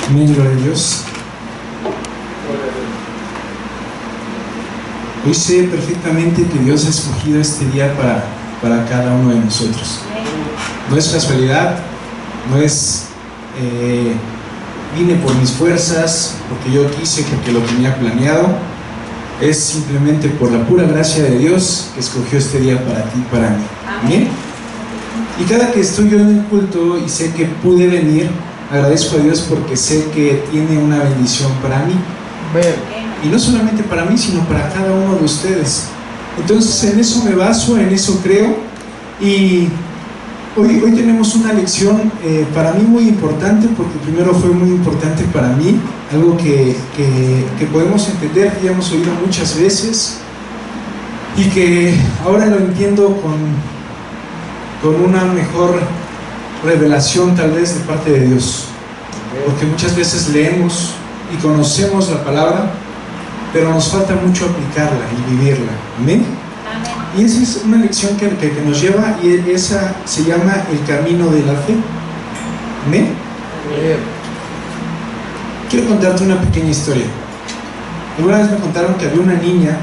Amén, gloria a Dios. Hoy sé perfectamente que Dios ha escogido este día para cada uno de nosotros. No es casualidad, no es vine por mis fuerzas, porque yo quise, porque lo tenía planeado. Es simplemente por la pura gracia de Dios que escogió este día para ti y para mí. ¿Bien? Y cada que estoy yo en el culto y sé que pude venir, agradezco a Dios porque sé que tiene una bendición para mí. Y no solamente para mí, sino para cada uno de ustedes. Entonces en eso me baso, en eso creo. Y hoy tenemos una lección para mí muy importante, porque primero fue muy importante para mí, algo que podemos entender, que ya hemos oído muchas veces, y que ahora lo entiendo con una mejor revelación tal vez de parte de Dios. Porque muchas veces leemos y conocemos la palabra, pero nos falta mucho aplicarla y vivirla. ¿Amén? Y esa es una lección que nos lleva, y esa se llama el camino de la fe. ¿Amén? Quiero contarte una pequeña historia. Alguna vez me contaron que había una niña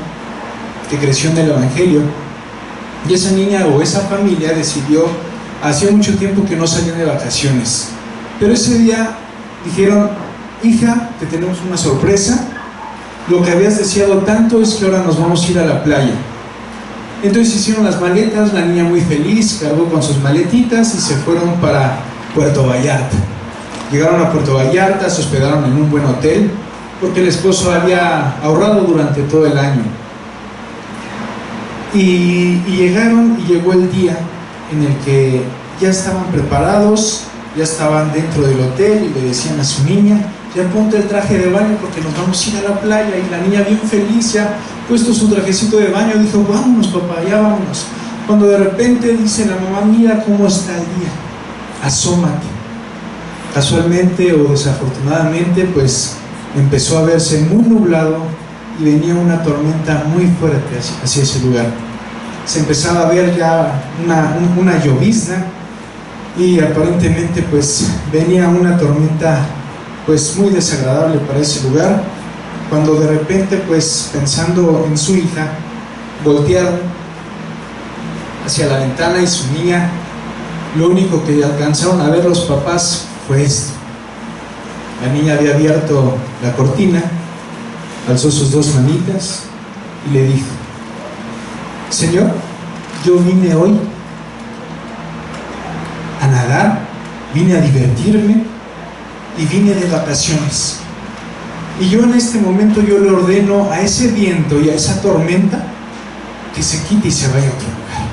que creció en el Evangelio, y esa niña o esa familia decidió, hacía mucho tiempo que no salían de vacaciones, pero ese día dijeron: hija, te tenemos una sorpresa, lo que habías deseado tanto es que ahora nos vamos a ir a la playa. Entonces hicieron las maletas, la niña muy feliz, cargó con sus maletitas y se fueron para Puerto Vallarta. Llegaron a Puerto Vallarta, se hospedaron en un buen hotel, porque el esposo había ahorrado durante todo el año. Y llegaron, y llegó el día en el que ya estaban preparados, ya estaban dentro del hotel, y le decían a su niña: ya ponte el traje de baño porque nos vamos a ir a la playa. Y la niña, bien feliz, ya puesto su trajecito de baño, dijo: vámonos papá, ya vámonos. Cuando de repente dice la mamá: mira cómo está el día, asómate. Casualmente o desafortunadamente, pues empezó a verse muy nublado y venía una tormenta muy fuerte hacia ese lugar. Se empezaba a ver ya una llovizna, y aparentemente pues venía una tormenta pues muy desagradable para ese lugar, cuando de repente, pues pensando en su hija, voltearon hacia la ventana, y su niña, lo único que alcanzaron a ver los papás fue esto. La niña había abierto la cortina, alzó sus dos manitas y le dijo: Señor, yo vine hoy a nadar, vine a divertirme y vine de vacaciones, y yo en este momento yo le ordeno a ese viento y a esa tormenta que se quite y se vaya a otro lugar.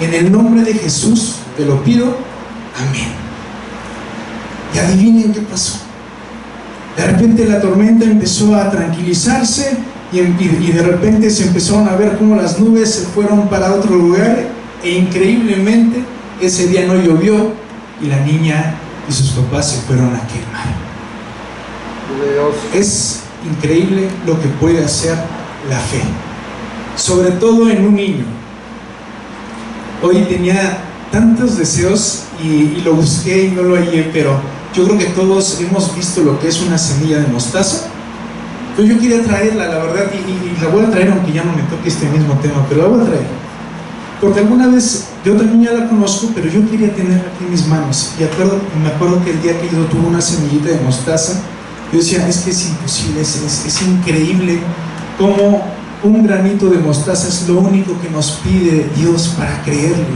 En el nombre de Jesús te lo pido, amén. Y adivinen qué pasó. De repente la tormenta empezó a tranquilizarse, y de repente se empezaron a ver cómo las nubes se fueron para otro lugar, e increíblemente ese día no llovió, y la niña y sus papás se fueron a aquel mar. Es increíble lo que puede hacer la fe, sobre todo en un niño. Hoy tenía tantos deseos y lo busqué y no lo hallé, pero yo creo que todos hemos visto lo que es una semilla de mostaza. Pero yo quería traerla, la verdad, y la voy a traer, aunque ya no me toque este mismo tema, pero la voy a traer porque alguna vez yo también ya la conozco, pero yo quería tenerla aquí en mis manos. Y me acuerdo que el día que yo tuve una semillita de mostaza, yo decía: es que es imposible, es increíble cómo un granito de mostaza es lo único que nos pide Dios para creerle.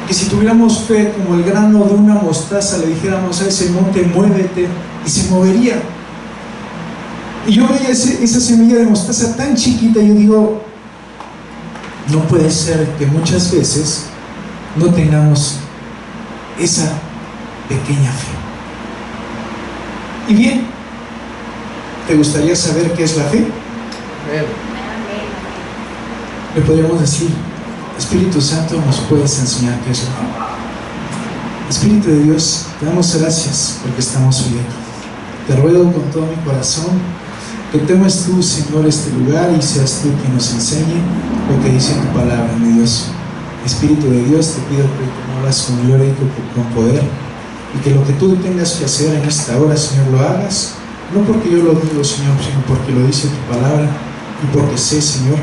Que si tuviéramos fe como el grano de una mostaza, le dijéramos a ese monte: muévete, y se movería. Y yo veía esa semilla de mostaza tan chiquita, y yo digo: no puede ser que muchas veces no tengamos esa pequeña fe. Y bien, ¿te gustaría saber qué es la fe? Le podríamos decir: Espíritu Santo, ¿nos puedes enseñar qué es la fe? Espíritu de Dios, te damos gracias porque estamos hoy aquí. Te ruego con todo mi corazón que tomes tú, Señor, este lugar, y seas tú quien nos enseñe lo que dice tu palabra, mi Dios. Espíritu de Dios, te pido que te muevas con gloria y con poder, y que lo que tú tengas que hacer en esta hora, Señor, lo hagas, no porque yo lo digo, Señor, sino porque lo dice tu palabra y porque sé, Señor,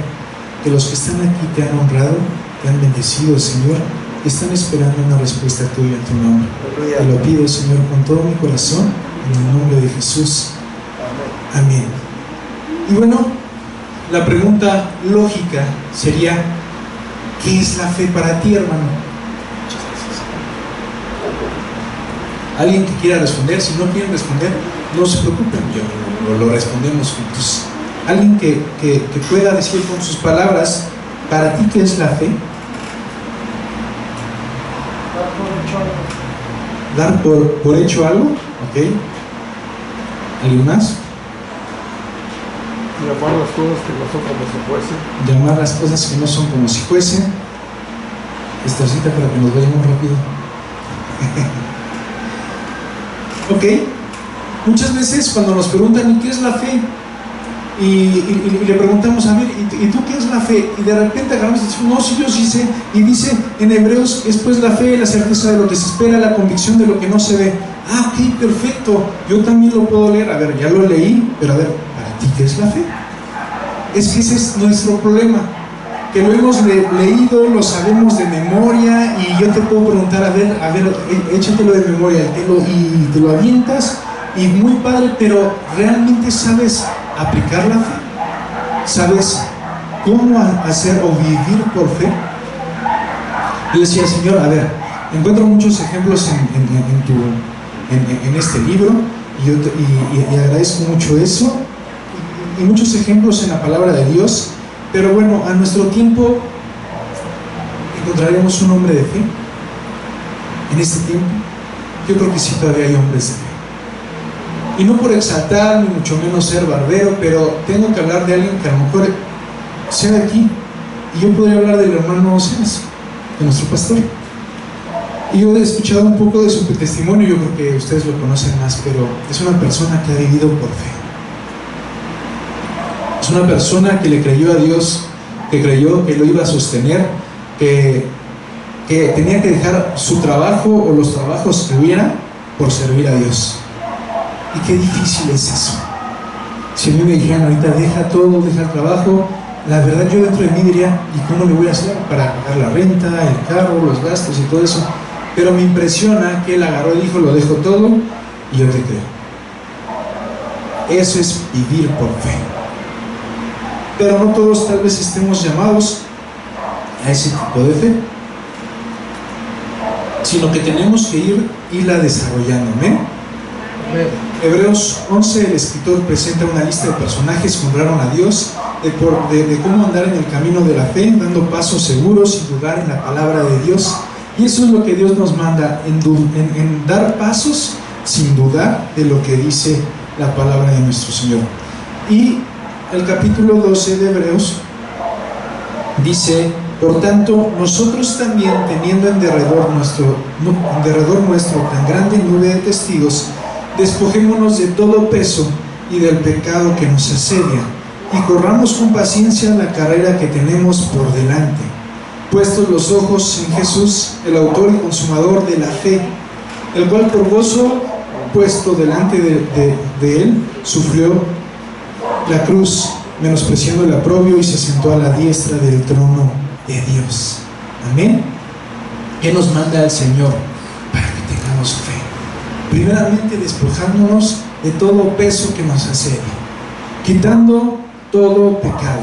que los que están aquí te han honrado, te han bendecido, Señor, y están esperando una respuesta tuya en tu nombre. Te lo pido, Señor, con todo mi corazón, en el nombre de Jesús. Amén. Y bueno, la pregunta lógica sería, ¿qué es la fe para ti, hermano? ¿Alguien que quiera responder? Si no quieren responder, no se preocupen, lo respondemos juntos. Alguien que pueda decir con sus palabras, ¿para ti qué es la fe? Dar por hecho algo, ¿ok? ¿Alguien más? Llamar las cosas que no son como si fuesen. Llamar las cosas que no son como si fuesen. Esta cita para que nos vayamos rápido. Ok, muchas veces cuando nos preguntan ¿y qué es la fe? Y le preguntamos, a ver, ¿y tú qué es la fe? Y de repente agarramos y decimos, no, sí, yo sí sé. Y dice en Hebreos, es pues la fe, la certeza de lo que se espera, la convicción de lo que no se ve. Ah, ok, perfecto, yo también lo puedo leer. A ver, ya lo leí, pero a ver, ¿para ti qué es la fe? Es que ese es nuestro problema, que lo hemos leído, lo sabemos de memoria, y yo te puedo preguntar, a ver, échatelo de memoria, y te lo avientas, y muy padre, pero ¿realmente sabes aplicar la fe? ¿Sabes cómo hacer o vivir por fe? Yo decía, Señor, a ver, encuentro muchos ejemplos en este libro, y agradezco mucho eso, y muchos ejemplos en la palabra de Dios. Pero bueno, a nuestro tiempo encontraremos un hombre de fe en este tiempo. Yo creo que sí, todavía hay hombres de fe. Y no por exaltar, ni mucho menos ser barbero, pero tengo que hablar de alguien que a lo mejor sea de aquí. Y yo podría hablar del hermano Oseas, de nuestro pastor. Y yo he escuchado un poco de su testimonio, yo creo que ustedes lo conocen más, pero es una persona que ha vivido por fe. Es una persona que le creyó a Dios, que creyó que lo iba a sostener, que tenía que dejar su trabajo o los trabajos que hubiera por servir a Dios. Y qué difícil es eso. Si a mí me dijeran ahorita, deja todo, deja el trabajo, la verdad yo dentro de mí diría, ¿y cómo le voy a hacer para pagar la renta, el carro, los gastos y todo eso? Pero me impresiona que él agarró y dijo, lo dejo todo y yo te creo. Eso es vivir por fe. Pero no todos tal vez estemos llamados a ese tipo de fe, sino que tenemos que irla desarrollando. ¿Amén? Hebreos 11, el escritor presenta una lista de personajes que honraron a Dios, de cómo andar en el camino de la fe, dando pasos seguros sin dudar en la palabra de Dios. Y eso es lo que Dios nos manda, en dar pasos sin dudar de lo que dice la palabra de nuestro Señor. Y el capítulo 12 de Hebreos dice, por tanto, nosotros también, teniendo en derredor nuestro tan grande nube de testigos, despojémonos de todo peso y del pecado que nos asedia, y corramos con paciencia la carrera que tenemos por delante, puestos los ojos en Jesús, el autor y consumador de la fe, el cual por gozo puesto delante de él, sufrió la cruz, menospreciando el oprobio, y se sentó a la diestra del trono de Dios. Amén. ¿Qué nos manda el Señor? Para que tengamos fe. Primeramente, despojándonos de todo peso que nos asedia, quitando todo pecado.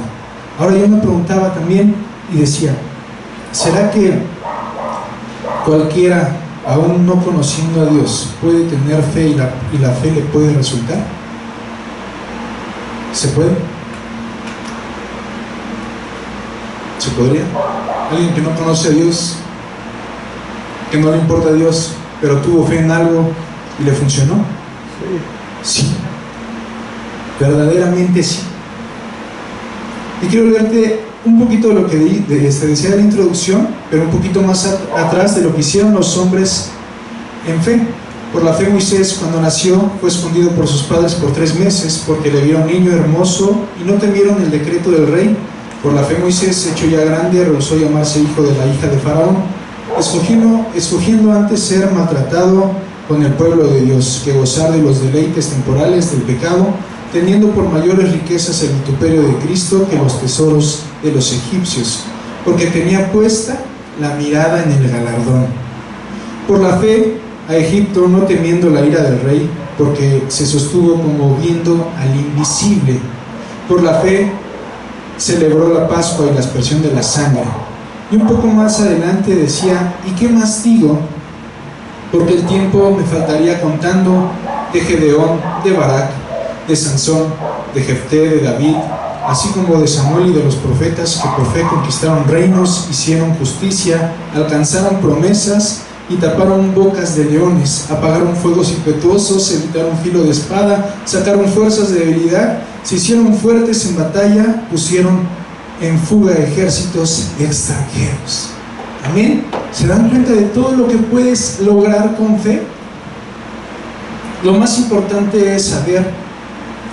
Ahora yo me preguntaba también y decía, ¿será que cualquiera, aún no conociendo a Dios, puede tener fe y la fe le puede resultar? ¿Se puede? ¿Se podría? Alguien que no conoce a Dios, que no le importa a Dios, pero tuvo fe en algo y le funcionó. Sí, verdaderamente sí. Y quiero leerte un poquito de lo que decía en la introducción, pero un poquito más atrás de lo que hicieron los hombres en fe. Por la fe, Moisés, cuando nació, fue escondido por sus padres por 3 meses, porque le vieron niño hermoso y no temieron el decreto del rey. Por la fe, Moisés, hecho ya grande, rehusó llamarse hijo de la hija de Faraón, escogiendo antes ser maltratado con el pueblo de Dios que gozar de los deleites temporales del pecado, teniendo por mayores riquezas el vituperio de Cristo que los tesoros de los egipcios, porque tenía puesta la mirada en el galardón. Por la fe a Egipto, no temiendo la ira del rey, porque se sostuvo como viendo al invisible. Por la fe celebró la Pascua y la aspersión de la sangre. Y un poco más adelante decía: ¿y qué más digo? Porque el tiempo me faltaría contando de Gedeón, de Barak, de Sansón, de Jefté, de David, así como de Samuel y de los profetas que por fe conquistaron reinos, hicieron justicia, alcanzaron promesas y taparon bocas de leones, apagaron fuegos impetuosos, evitaron filo de espada, sacaron fuerzas de debilidad, se hicieron fuertes en batalla, pusieron en fuga ejércitos extranjeros. Amén. ¿Se dan cuenta de todo lo que puedes lograr con fe? Lo más importante es saber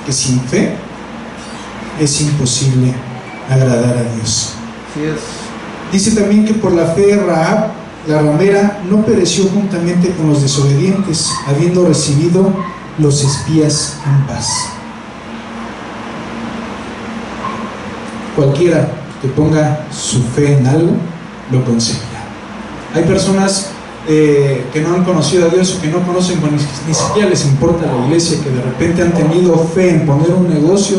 que sin fe es imposible agradar a Dios. Sí es. Dice también que por la fe Rahab, la ramera, no pereció juntamente con los desobedientes, habiendo recibido los espías en paz. Cualquiera que ponga su fe en algo, lo conseguirá. Hay personas que no han conocido a Dios o que no conocen, ni siquiera les importa la iglesia, que de repente han tenido fe en poner un negocio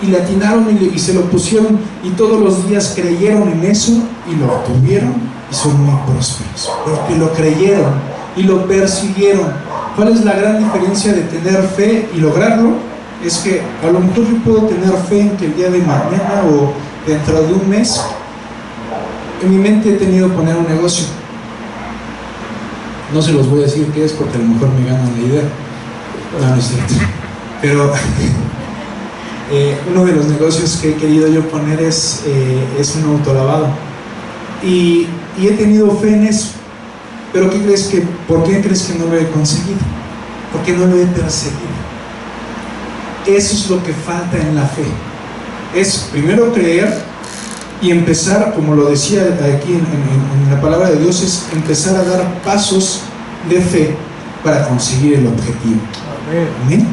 y le atinaron y se lo pusieron y todos los días creyeron en eso y lo obtuvieron y son muy prósperos, porque lo creyeron y lo persiguieron. ¿Cuál es la gran diferencia de tener fe y lograrlo? Es que a lo mejor yo puedo tener fe en que el día de mañana o dentro de un mes en mi mente he tenido poner un negocio. No se los voy a decir qué es porque a lo mejor me ganan la idea. No es cierto. Pero uno de los negocios que he querido yo poner es un autolavado. Y he tenido fe en eso. Pero ¿por qué crees que no lo he conseguido? Porque no lo he perseguido. Eso es lo que falta en la fe. Es primero creer y empezar, como lo decía aquí en la palabra de Dios, es empezar a dar pasos de fe para conseguir el objetivo. Amén.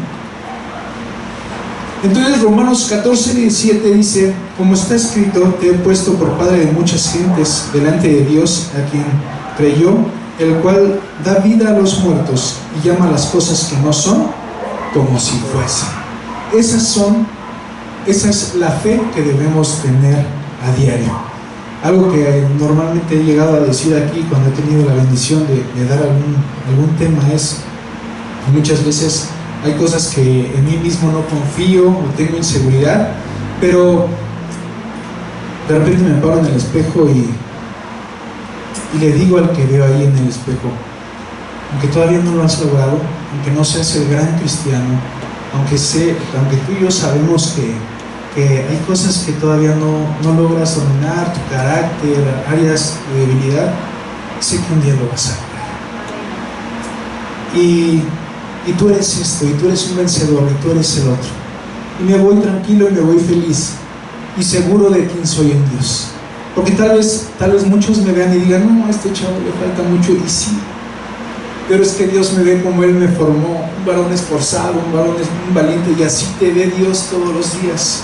Entonces Romanos 14:17 dice: como está escrito, te he puesto por padre de muchas gentes delante de Dios, a quien creyó, el cual da vida a los muertos y llama a las cosas que no son como si fuesen. Esa es la fe que debemos tener a diario. Algo que normalmente he llegado a decir aquí cuando he tenido la bendición de dar algún tema es: muchas veces hay cosas que en mí mismo no confío o tengo inseguridad, pero de repente me paro en el espejo y le digo al que veo ahí en el espejo: aunque todavía no lo has logrado, aunque no seas el gran cristiano, aunque tú y yo sabemos que hay cosas que todavía no logras dominar, tu carácter, áreas de debilidad, sé que un día lo vas a lograr. Y tú eres esto, y tú eres un vencedor, y tú eres el otro. Y me voy tranquilo y me voy feliz y seguro de quién soy en Dios. Porque tal vez muchos me vean y digan: no, a este chavo le falta mucho, y sí, pero es que Dios me ve como Él me formó, un varón esforzado, un valiente, y así te ve Dios todos los días.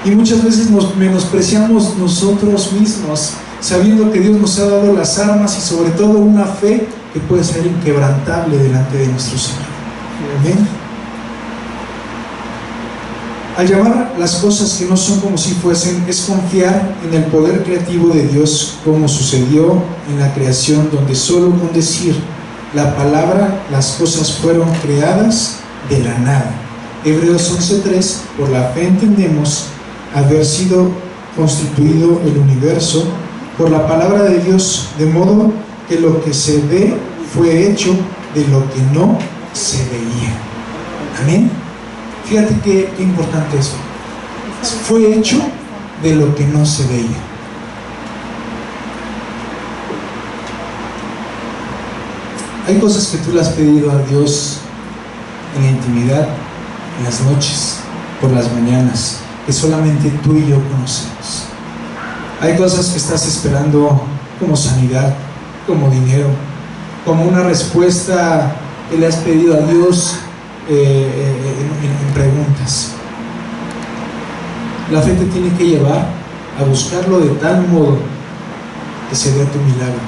Y muchas veces nos menospreciamos nosotros mismos, sabiendo que Dios nos ha dado las armas y sobre todo una fe que puede ser inquebrantable delante de nuestro Señor. Amén. Al llamar las cosas que no son como si fuesen, es confiar en el poder creativo de Dios, como sucedió en la creación, donde solo con decir la palabra las cosas fueron creadas de la nada. Hebreos 11:3: por la fe entendemos haber sido constituido el universo por la palabra de Dios, de modo que lo que se ve fue hecho de lo que no se veía. Amén. Fíjate qué importante eso. Fue hecho de lo que no se veía. Hay cosas que tú le has pedido a Dios en la intimidad, en las noches, por las mañanas, que solamente tú y yo conocemos. Hay cosas que estás esperando, como sanidad, como dinero, como una respuesta que le has pedido a Dios en preguntas. La fe te tiene que llevar a buscarlo de tal modo que se dé tu milagro.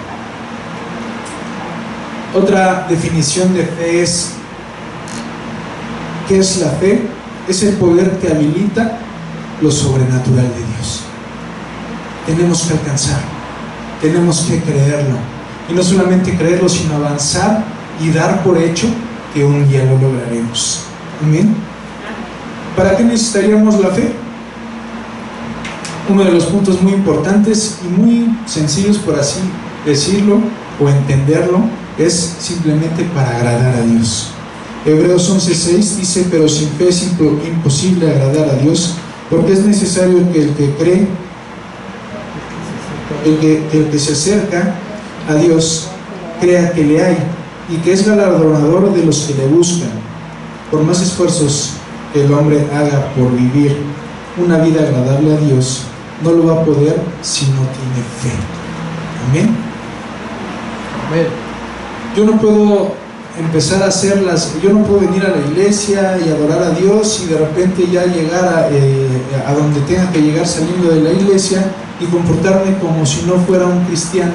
Otra definición de fe es: ¿qué es la fe? Es el poder que habilita lo sobrenatural de Dios. Tenemos que alcanzar, tenemos que creerlo, y no solamente creerlo, sino avanzar y dar por hecho que un día lo lograremos. Amén. ¿Para qué necesitaríamos la fe? Uno de los puntos muy importantes y muy sencillos, por así decirlo o entenderlo, es simplemente para agradar a Dios. Hebreos 11:6 dice: pero sin fe es imposible agradar a Dios, porque es necesario que el que cree, el que se acerca a Dios, crea que le hay y que es galardonador de los que le buscan. Por más esfuerzos que el hombre haga por vivir una vida agradable a Dios, no lo va a poder si no tiene fe. Amén. Amén. Yo no puedo empezar a yo no puedo venir a la iglesia y adorar a Dios y de repente ya llegar a donde tenga que llegar saliendo de la iglesia y comportarme como si no fuera un cristiano.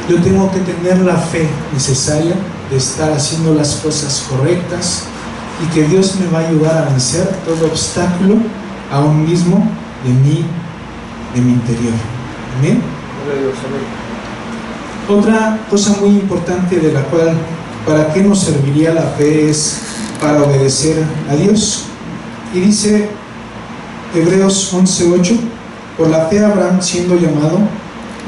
Yo tengo que tener la fe necesaria de estar haciendo las cosas correctas y que Dios me va a ayudar a vencer todo obstáculo aún mismo de mi interior. Amén. Otra cosa muy importante de la cual, ¿para qué nos serviría la fe? Es para obedecer a Dios. Y dice Hebreos 11:8: por la fe Abraham, siendo llamado,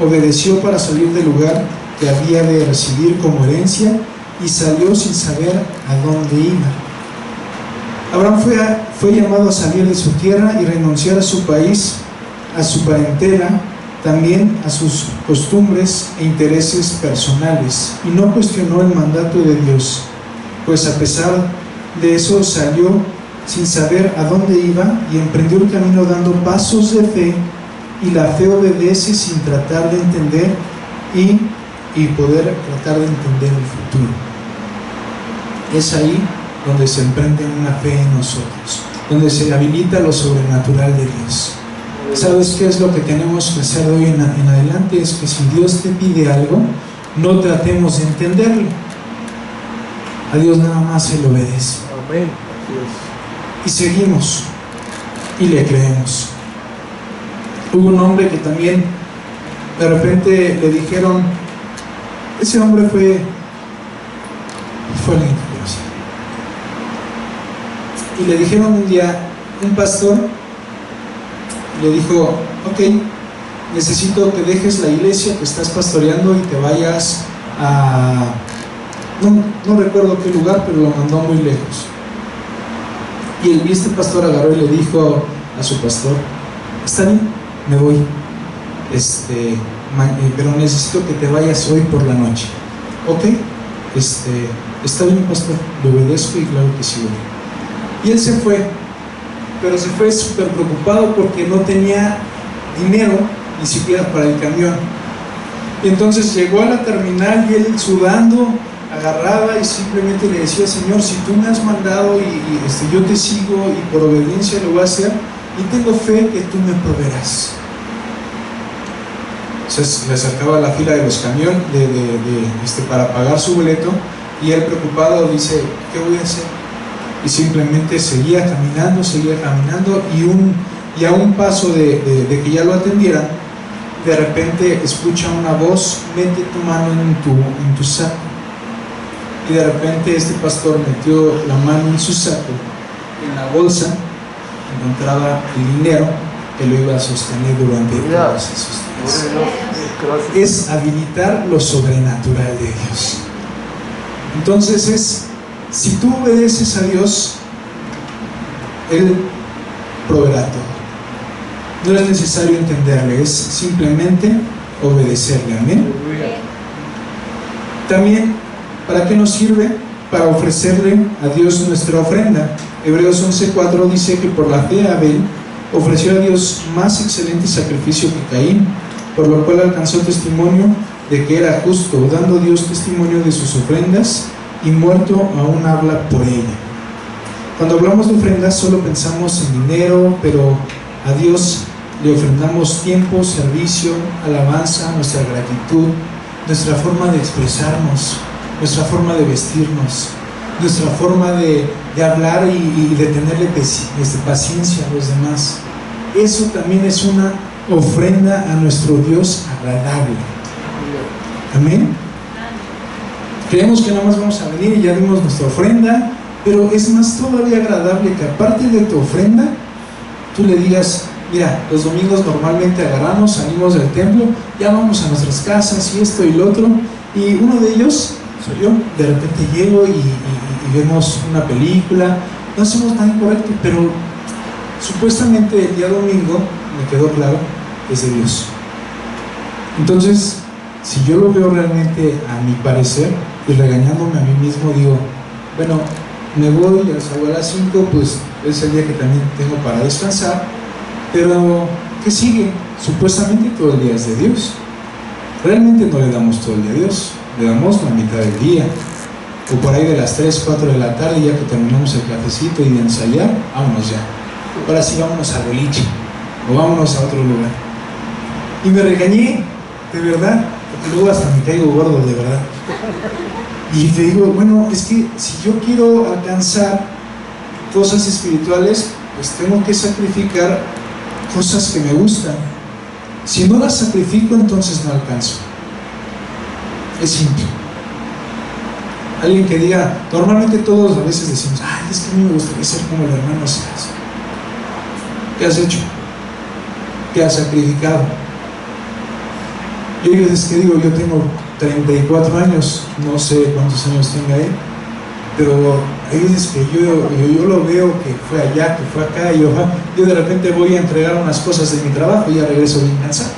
obedeció para salir del lugar que había de recibir como herencia y salió sin saber a dónde iba. Abraham fue llamado a salir de su tierra y renunciar a su país, a su parentela, también a sus costumbres e intereses personales, y no cuestionó el mandato de Dios, pues a pesar de eso salió sin saber a dónde iba y emprendió el camino dando pasos de fe, y la fe obedece sin tratar de entender y poder tratar de entender el futuro. Es ahí donde se emprende una fe en nosotros, donde se habilita lo sobrenatural de Dios. ¿Sabes qué es lo que tenemos que hacer de hoy en adelante? Es que si Dios te pide algo, no tratemos de entenderlo. A Dios nada más se le obedece. Amén. Y seguimos y le creemos. Hubo un hombre que también de repente le dijeron, ese hombre fue alguien que conocí. Y le dijeron un día, un pastor le dijo: ok, necesito que dejes la iglesia que estás pastoreando y te vayas a... No recuerdo qué lugar, pero lo mandó muy lejos. Y este pastor agarró y le dijo a su pastor: está bien, me voy, pero necesito que te vayas hoy por la noche. Ok, está bien, pastor, le obedezco y claro que sí voy. Y él se fue, pero se fue súper preocupado porque no tenía dinero ni siquiera para el camión. Y entonces llegó a la terminal y él sudando agarraba y simplemente le decía: Señor, si tú me has mandado y yo te sigo y por obediencia lo voy a hacer, y tengo fe que tú me proveerás. Entonces le acercaba a la fila de los camiones para pagar su boleto, y él preocupado dice: ¿qué voy a hacer? Y simplemente seguía caminando, y a un paso de que ya lo atendieran, de repente escucha una voz: mete tu mano en tu saco. Y de repente este pastor metió la mano en su saco, en la bolsa encontraba el dinero que lo iba a sostener durante todos esos días. Es habilitar lo sobrenatural de Dios. Entonces si tú obedeces a Dios, Él proveerá todo. No es necesario entenderle, es simplemente obedecerle. Amén. También, ¿para qué nos sirve? Para ofrecerle a Dios nuestra ofrenda. Hebreos 11:4 dice que por la fe Abel ofreció a Dios más excelente sacrificio que Caín, por lo cual alcanzó testimonio de que era justo, dando Dios testimonio de sus ofrendas, y muerto aún habla por ella. Cuando hablamos de ofrendas solo pensamos en dinero, pero a Dios le ofrendamos tiempo, servicio, alabanza, nuestra gratitud, nuestra forma de expresarnos, nuestra forma de vestirnos, nuestra forma de hablar y de tenerle paciencia a los demás. Eso también es una ofrenda a nuestro Dios agradable. Amén. Creemos que nada más vamos a venir y ya dimos nuestra ofrenda, pero es más todavía agradable que aparte de tu ofrenda, tú le digas: mira, los domingos normalmente agarramos, salimos del templo, ya vamos a nuestras casas y esto y lo otro, y uno de ellos soy yo. De repente llego y vemos una película, no hacemos nada incorrecto, pero supuestamente el día domingo, me quedó claro, es de Dios. Entonces, si yo lo veo realmente a mi parecer y regañándome a mí mismo, digo: bueno, me voy, salgo a las 5, pues es el día que también tengo para descansar, pero ¿qué sigue? Supuestamente todo el día es de Dios. Realmente no le damos todo el día a Dios, le damos la mitad del día, o por ahí de las 3, 4 de la tarde, ya que terminamos el cafecito y de ensayar, vámonos ya. Ahora sí, vámonos a boliche, o vámonos a otro lugar. Y me regañé, de verdad, porque luego hasta me caigo gordo, de verdad. Y te digo: bueno, es que si yo quiero alcanzar cosas espirituales, pues tengo que sacrificar cosas que me gustan. Si no las sacrifico, entonces no alcanzo. Es simple. Alguien que diga, normalmente todos a veces decimos: ay, es que a mí me gustaría ser como el hermano Seas. ¿Qué has hecho? ¿Qué has sacrificado? Yo es que digo, yo tengo 34 años, no sé cuántos años tenga él, pero hay veces que yo lo veo que fue allá, que fue acá, y yo de repente voy a entregar unas cosas de mi trabajo y ya regreso bien cansado.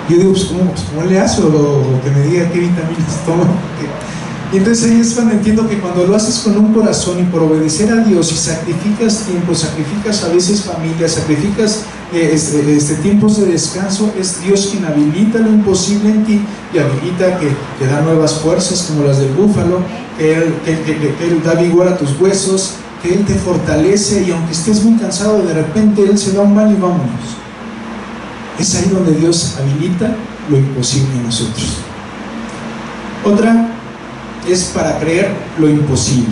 Yo digo: pues ¿cómo le hace? O que me diga qué vitaminas tomo. Y entonces ahí es cuando entiendo que cuando lo haces con un corazón y por obedecer a Dios, y sacrificas tiempo, sacrificas a veces familia, sacrificas tiempos de descanso, es Dios quien habilita lo imposible en ti y habilita que da nuevas fuerzas como las del búfalo, que Él da vigor a tus huesos, que Él te fortalece, y aunque estés muy cansado, de repente Él se da un baño y vámonos. Es ahí donde Dios habilita lo imposible en nosotros. Otra es para creer lo imposible.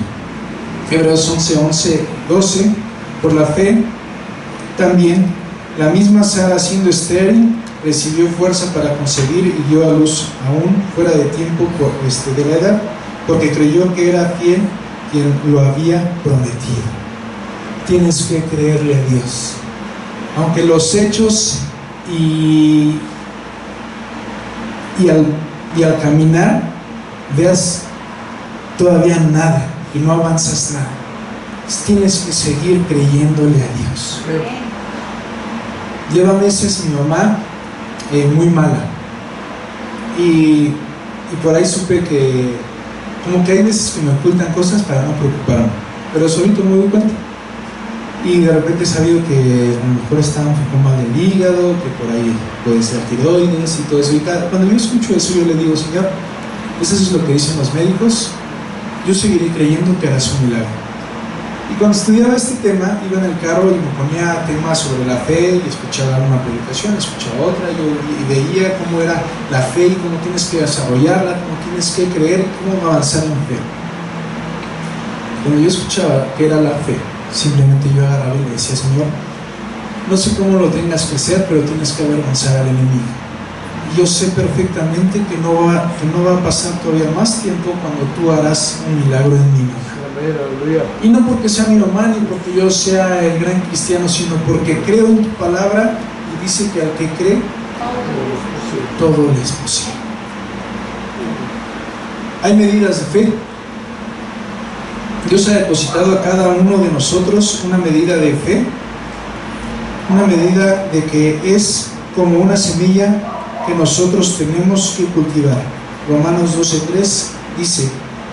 Hebreos 11:12. Por la fe también la misma Sara, siendo estéril, recibió fuerza para concebir y dio a luz aún fuera de tiempo de la edad, porque creyó que era fiel quien lo había prometido. Tienes que creerle a Dios, aunque los hechos y al caminar veas todavía nada y no avanzas nada, tienes que seguir creyéndole a Dios. Lleva meses mi mamá muy mala, y por ahí supe que como que hay veces que me ocultan cosas para no preocuparme, pero solito me doy cuenta. Y de repente he sabido que a lo mejor está un poco mal del hígado, que por ahí puede ser tiroides y todo eso. Y cuando yo escucho eso, yo le digo: Señor, eso es lo que dicen los médicos, yo seguiré creyendo que harás un milagro. Y cuando estudiaba este tema, iba en el carro y me ponía temas sobre la fe, y escuchaba una predicación, escuchaba otra, y veía cómo era la fe y cómo tienes que desarrollarla, cómo tienes que creer, cómo avanzar en fe. Cuando yo escuchaba qué era la fe, simplemente yo agarraba y le decía: Señor, no sé cómo lo tengas que hacer, pero tienes que avergonzar al enemigo. Y yo sé perfectamente que no va a pasar todavía más tiempo cuando tú harás un milagro en mi vida. Y no porque sea mi mamá ni porque yo sea el gran cristiano, sino porque creo en tu palabra, y dice que al que cree, todo le es posible. Hay medidas de fe. Dios ha depositado a cada uno de nosotros una medida de fe, una medida de que es como una semilla que nosotros tenemos que cultivar. Romanos 12:3 dice: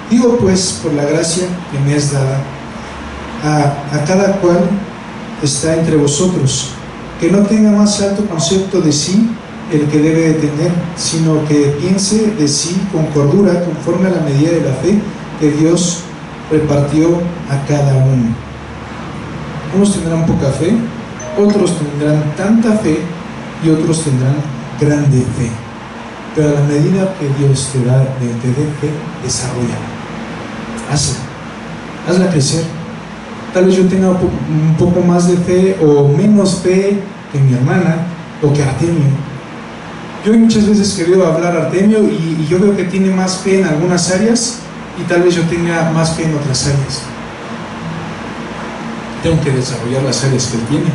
digo pues, por la gracia que me es dada, a cada cual está entre vosotros, que no tenga más alto concepto de sí el que debe de tener, sino que piense de sí con cordura, conforme a la medida de la fe que Dios repartió a cada uno. Unos tendrán poca fe, otros tendrán tanta fe y otros tendrán grande fe. Pero a la medida que Dios te dé fe, desarrolla. Hazla crecer. Tal vez yo tenga un poco más de fe o menos fe que mi hermana o que Artemio. Yo muchas veces querido hablar a Artemio y yo veo que tiene más fe en algunas áreas y tal vez yo tenga más fe en otras áreas. Tengo que desarrollar las áreas que él tiene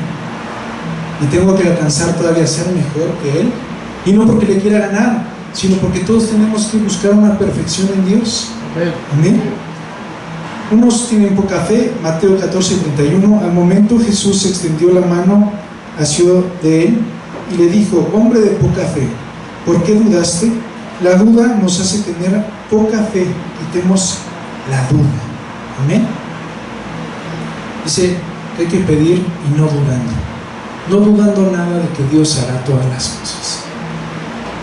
y tengo que alcanzar todavía a ser mejor que él, y no porque le quiera ganar, sino porque todos tenemos que buscar una perfección en Dios. Amén. Unos tienen poca fe. Mateo 14:31. Al momento Jesús extendió la mano hacia de él y le dijo: hombre de poca fe, ¿por qué dudaste? La duda nos hace tener poca fe. Quitemos la duda. Amén. Dice que hay que pedir y no dudando nada de que Dios hará todas las cosas.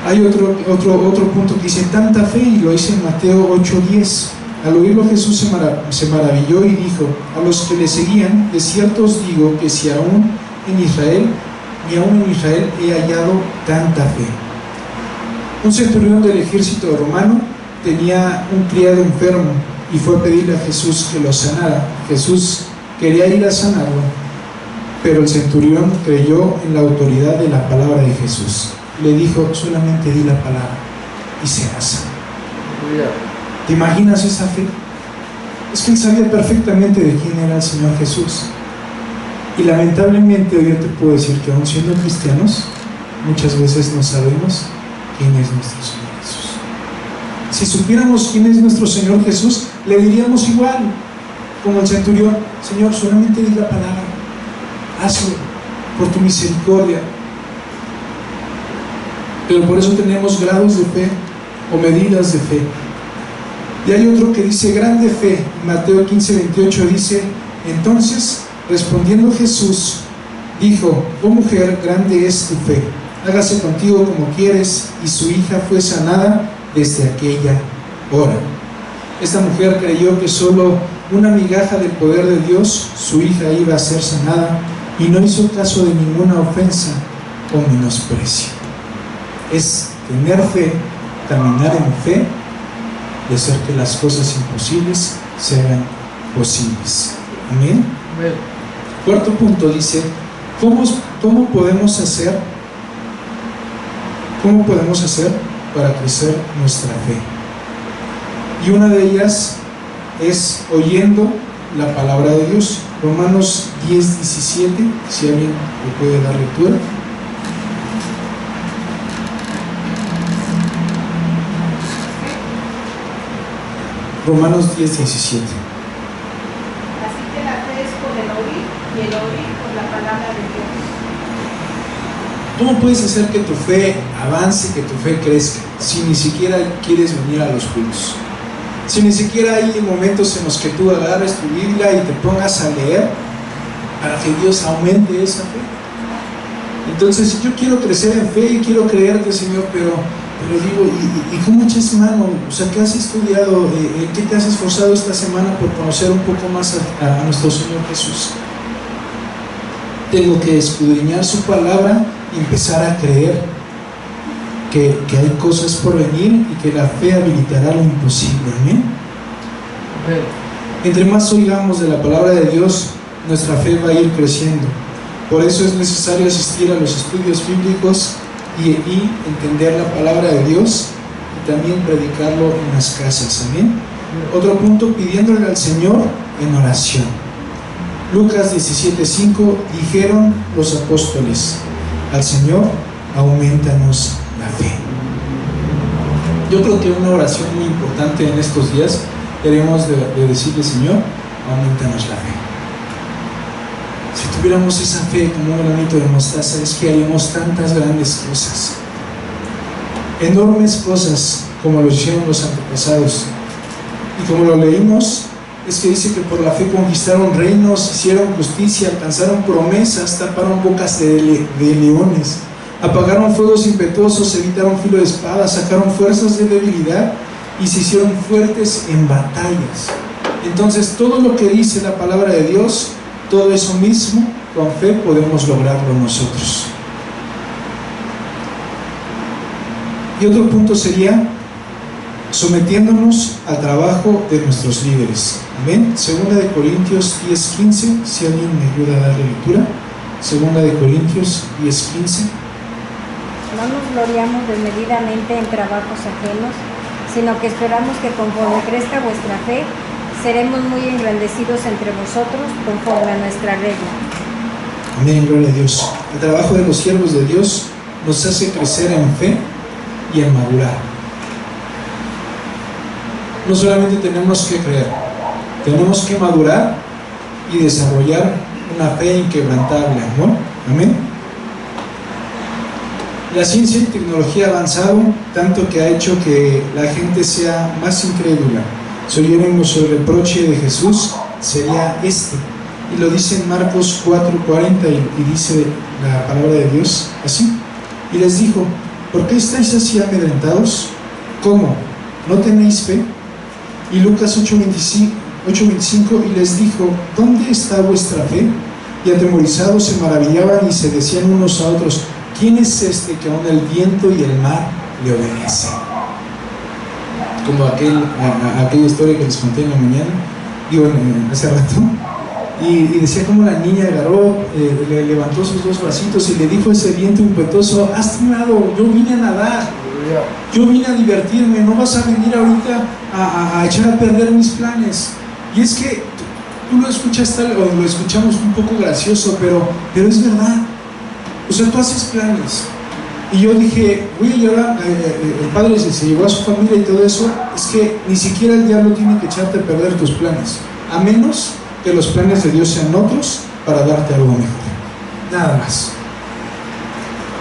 Hay otro punto que dice tanta fe, y lo dice en Mateo 8:10. Al oírlo Jesús se maravilló y dijo a los que le seguían: de cierto os digo que ni aún en Israel he hallado tanta fe. Un centurión del ejército romano tenía un criado enfermo y fue a pedirle a Jesús que lo sanara. Jesús quería ir a sanarlo, pero el centurión creyó en la autoridad de la palabra de Jesús. Le dijo: solamente di la palabra y será sano. ¿Te imaginas esa fe? Es que él sabía perfectamente de quién era el Señor Jesús. Y lamentablemente hoy yo te puedo decir que aun siendo cristianos, muchas veces no sabemos quién es nuestro Señor Jesús. Si supiéramos quién es nuestro Señor Jesús, le diríamos igual, como el centurión: Señor, solamente di la palabra, hazlo por tu misericordia. Pero por eso tenemos grados de fe o medidas de fe. Y hay otro que dice grande fe. Mateo 15:28 dice: entonces, respondiendo Jesús, dijo: oh mujer, grande es tu fe, hágase contigo como quieres. Y su hija fue sanada desde aquella hora. Esta mujer creyó que solo una migaja del poder de Dios, su hija, iba a ser sanada, y no hizo caso de ninguna ofensa o menosprecio. Es tener fe, caminar en fe, de hacer que las cosas imposibles se hagan posibles. Amén. Amén. Cuarto punto dice: ¿cómo podemos hacer para crecer nuestra fe? Y una de ellas es oyendo la palabra de Dios. Romanos 10:17, si alguien le puede dar lectura. Romanos 10:17. Así que la fe es por el oír, y el oír por la palabra de Dios. ¿Cómo puedes hacer que tu fe avance, que tu fe crezca, si ni siquiera quieres venir a los cultos? Si ni siquiera hay momentos en los que tú agarres tu Biblia y te pongas a leer para que Dios aumente esa fe. Entonces, yo quiero crecer en fe y quiero creerte, Señor, pero digo, ¿y cómo echas mano? O sea, ¿qué has estudiado? ¿Qué te has esforzado esta semana por conocer un poco más a nuestro Señor Jesús? Tengo que escudriñar su palabra y empezar a creer que hay cosas por venir y que la fe habilitará lo imposible. ¿Amén? Entre más oigamos de la palabra de Dios, nuestra fe va a ir creciendo. Por eso es necesario asistir a los estudios bíblicos y entender la palabra de Dios, y también predicarlo en las casas. Amén. Otro punto: pidiéndole al Señor en oración. Lucas 17:5. Dijeron los apóstoles al Señor: aumentanos la fe. Yo creo que una oración muy importante en estos días debemos de decirle: Señor, aumentanos la fe. Si tuviéramos esa fe como un granito de mostaza, es que haríamos tantas grandes cosas, enormes cosas, como lo hicieron los antepasados. Y como lo leímos, es que dice que por la fe conquistaron reinos, hicieron justicia, alcanzaron promesas, taparon bocas de leones. Apagaron fuegos impetuosos, evitaron filo de espada, sacaron fuerzas de debilidad y se hicieron fuertes en batallas. Entonces, todo lo que dice la palabra de Dios, todo eso mismo, con fe podemos lograrlo nosotros. Y otro punto sería sometiéndonos al trabajo de nuestros líderes. Amén. Segunda de Corintios 10:15, si alguien me ayuda a darle lectura. Segunda de Corintios 10:15. No nos gloriamos desmedidamente en trabajos ajenos, sino que esperamos que conforme crezca vuestra fe, seremos muy engrandecidos entre vosotros conforme a nuestra regla. Amén, gloria a Dios. El trabajo de los siervos de Dios nos hace crecer en fe y en madurar. No solamente tenemos que creer, tenemos que madurar y desarrollar una fe inquebrantable, amor. Amén. La ciencia y tecnología ha avanzado tanto que ha hecho que la gente sea más incrédula. Si oyéramos el reproche de Jesús, sería este. Y lo dice en Marcos 4:40 y dice la palabra de Dios así. Y les dijo: ¿por qué estáis así amedrentados? ¿Cómo? ¿No tenéis fe? Y Lucas 8:25 y les dijo: ¿dónde está vuestra fe? Y atemorizados se maravillaban y se decían unos a otros: ¿quién es este que aún el viento y el mar le obedecen? Como aquella historia que les conté en la mañana, hace rato. Y decía como la niña agarró, le levantó sus dos bracitos y le dijo a ese viento impetuoso: hazte un lado, yo vine a nadar, yo vine a divertirme, no vas a venir ahorita a echar a perder mis planes. Y es que tú lo escuchaste, o lo escuchamos un poco gracioso, pero es verdad. O sea, tú haces planes. Y yo dije, voy a llevar, el padre se llevó a su familia y todo eso. Es que ni siquiera el diablo tiene que echarte a perder tus planes, a menos que los planes de Dios sean otros para darte algo mejor, nada más.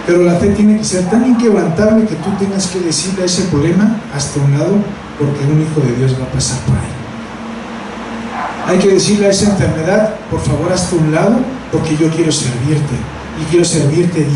Pero la fe tiene que ser tan inquebrantable que tú tengas que decirle a ese problema: hasta un lado, porque un hijo de Dios va a pasar por ahí. Hay que decirle a esa enfermedad: por favor, hasta un lado, porque yo quiero servirte, y quiero servirte bien.